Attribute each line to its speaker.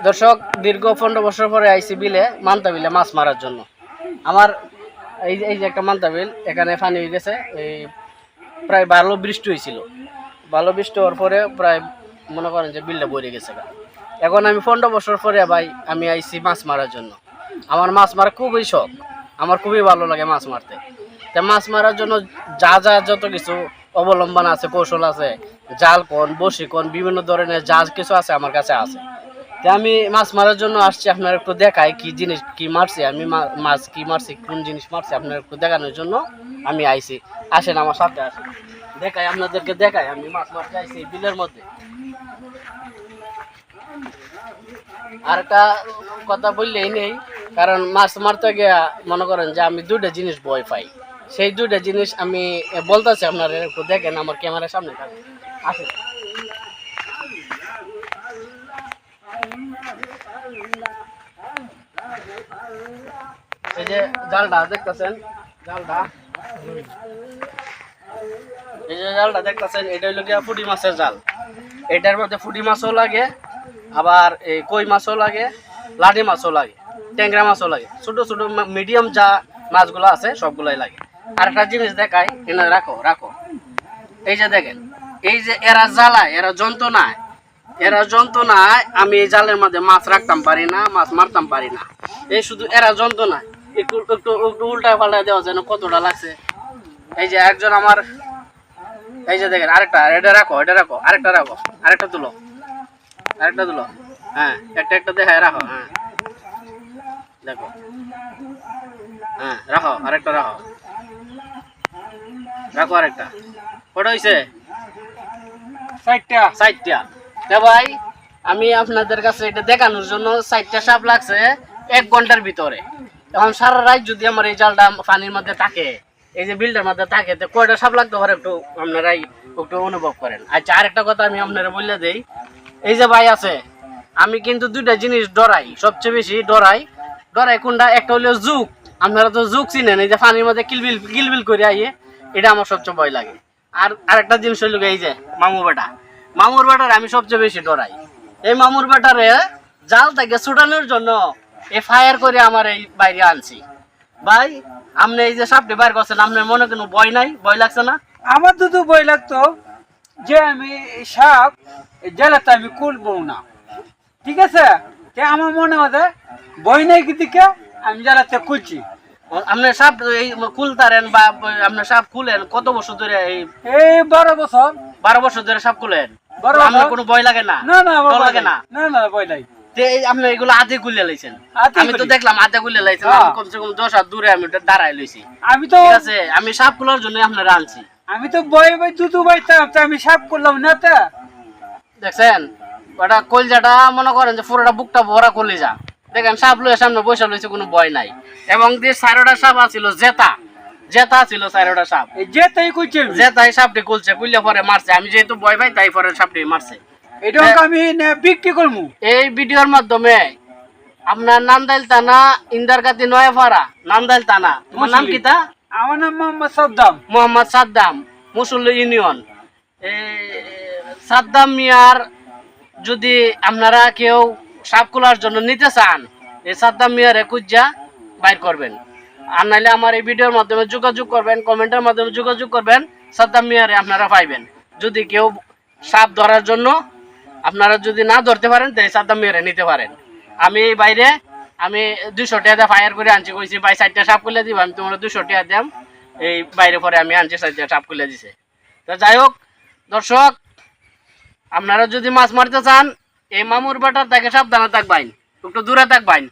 Speaker 1: দর্শক, দীর্ঘ 15 বছর পরে আইসি বিলে মান্তা বিলে মাছ মারার জন্য। আমার এই যে একটা মান্তা বিল, এখানে পানি হয়ে গেছে। এই প্রায় ভালো বৃষ্টি হয়েছিল। ভালো বৃষ্টি হওয়ার পরে প্রায় মনে করেন যে বিলটা ভরে গেছে। এখন আমি 15 বছর পরে ভাই আমি আইসি মাছ মারার জন্য। আমার মাছ মারা খুবই শখ, আমার খুবই ভালো লাগে মাছ মারতে। তা মাছ মারার জন্য যা যা যত কিছু অবলম্বন আছে, কৌশল আছে, জাল কোন, বসি কোন, বিভিন্ন ধরনের যা কিছু আছে আমার কাছে আছে। তা আমি মাছ মারার জন্য আসছি, আপনার একটু দেখাই কি জিনিস কি মারছি আমি, মাছ কি মারছি, কোন জিনিস মারছি আপনার একটু দেখানোর জন্য আমি আইছি। আসেন আমার সাথে, আসেন দেখাই, আপনাদেরকে দেখাই আমি মাছ মারতে আইছি বিলের মধ্যে। আর একটা কথা বললেই নেই, কারণ মাছ মারতে গিয়ে মনে করেন যে আমি দুইটা জিনিস ভয় পাই। সেই দুইটা জিনিস আমি বলতেছি, আপনারা একটু দেখেন আমার ক্যামেরার সামনে থাকে। আসেন, এই যে জালটা দেখতেছেন, জালটা এই যে জালটা দেখতেছেন, এটা হইল গিয়া পুঁটি মাছের জাল। এটার মধ্যে পুঁটি মাছও লাগে, আবার এই কই মাছও লাগে, লাঠি মাছও লাগে, ট্যাংরা মাছও লাগে, ছোট ছোট মিডিয়াম যা মাছগুলো আছে সবগুলাই লাগে। আর একটা জিনিস দেখাই, এনে রাখো রাখো, এই যে দেখেন, এই যে এরা জ্বালায়, এরা যন্ত্রণায় আমি এই জালের মধ্যে মাছ রাখতাম পারি না, মাছ মারতাম পারি না। এই শুধু এরা যন্ত্রণায় একটু একটু একটু উল্টা পাল্টা দেওয়া যেন কতটা লাগছে। এই যে একজন আমার, এই যে দেখেন আরেকটা, এটা রাখো, এটা রাখো, আরেকটা রাখো, আরেকটা তুলো, আরেকটা তুলো, হ্যাঁ একটা একটা দেখায় রাখো, হ্যাঁ দেখো, হ্যাঁ রাখো, আরেকটা রাখো, রাখো আরেকটা। কটা হয়েছে? 60টা। ভাই আমি আপনাদের কাছে এটা দেখানোর জন্য 60টা সাপ লাগছে 1 ঘন্টার ভিতরে। এখন সারা রাত যদি আমার এই জালটা পানির মধ্যে থাকে, এই যে বিলটার মধ্যে থাকে, তো কয়টা সাপ লাগতে পারে একটু আপনারাই একটু অনুভব করেন। আচ্ছা, আরেকটা কথা আমি আপনারা বললে দেই, এই যে ভাই আছে, আমি কিন্তু দুইটা জিনিস ডরাই, সবচেয়ে বেশি ডরাই কোনটা? একটা হলো জুক, আপনারা তো জুক চিনেন, এই যে পানির মধ্যে কিলবিল কিলবিল করে আইয়ে, এটা আমার সবচেয়ে ভয় লাগে। আর আরেকটা জিনিস হইল এই যে মামুর বেটার আমি সবচেয়ে বেশি ডরাই। এই মামুর বেটারে জাল থেকে ছুটানোর জন্য এই ফায়ার করে আমার এই বাইরে আনছি। ভাই আপনি এই যে সাপটি বাইর করছেন, আপনার মনে কোনো ভয় নাই? ভয় লাগছে না?
Speaker 2: আমার তো ভয় লাগতো যে আমি সাপ জেলাতে আমি খুলবো না, ঠিক আছে? আমার মনে হয় ভয় নেই দিকে আমি জেলাতে খুলছি।
Speaker 1: আপনার সাপ এই খুলতারেন বা আপনার সাপ খুলেন কত বছর ধরে? এই
Speaker 2: 12 বছর।
Speaker 1: 12 বছর ধরে সাপ খুলেন, আপনার কোনো ভয় লাগে না?
Speaker 2: না না
Speaker 1: ভয় লাগে না?
Speaker 2: না না ভয় নাই।
Speaker 1: আপনি এগুলো আধে খুলে লাইছেন? আমি তো দেখলাম আধে খুলে লাইছেন, কমসে কম 10 হাত দূরে আমি দাঁড়াই লইছি।
Speaker 2: আমি তো
Speaker 1: ঠিক আছে, আমি সাপ খোলার জন্য আপনারা আনছি।
Speaker 2: আমি তো ভয় ভয় দুধু বাইতাম, আমি সাপ করলাম না। তা
Speaker 1: দেখছেন ওটা কলজাটা মনে করেন যে পুরোটা বুকটা ভরা কলিজা। দেখেন সাপ লইয়া সামনে বসে লইছে, কোনো ভয় নাই। এবং যে 4টা সাপ আছিল, জেতা ছিল 4টা সাপ,
Speaker 2: যেতাই কইছে,
Speaker 1: জেতাই সাপটি খুলছে, খুললে পরে মারছে। আমি যেহেতু ভয় পাই তাই পরে সাপটি মারছে।
Speaker 2: এটা আমি বিক্রি করবো।
Speaker 1: এই ভিডিওর মাধ্যমে আপনার নান্দাইল থানা, ইন্দারকাতি নয়াপাড়া, নান্দাইল থানা। তোমার নাম কি? তা
Speaker 2: আমার নাম মোহাম্মদ
Speaker 1: সাদ্দাম, মুসল্লি ইউনিয়ন। সাদ্দাম মিয়ার যদি আপনারা কেউ সাপ খোলার জন্য নিতে চান, এই সাদ্দাম মিয়ার খুঁজা বাইর করবেন। আর নাইলে আমার এই ভিডিওর মাধ্যমে যোগাযোগ করবেন, কমেন্টের মাধ্যমে যোগাযোগ করবেন, সাদ্দাম মিয়ারে আপনারা পাইবেন। যদি কেউ সাপ ধরার জন্য আপনারা যদি না ধরতে পারেন, তাই সাদ্দাম মিয়ারে নিতে পারেন। আমি বাইরে আমি 200 টাকা ফায়ার করে আনছি, কইছি ভাই 4টা সাপ খুলে দিব, আমি তোমরা 200 টাকা দাম। এই বাইরে পরে আমি আনছি, 4টা সাপ খুলে দিছে। তো যাই হোক দর্শক, আপনারা যদি মাছ মারতে চান, এই মামুর বাটার থেকে সাবধানে থাকবেন, একটু দূরে থাকবেন।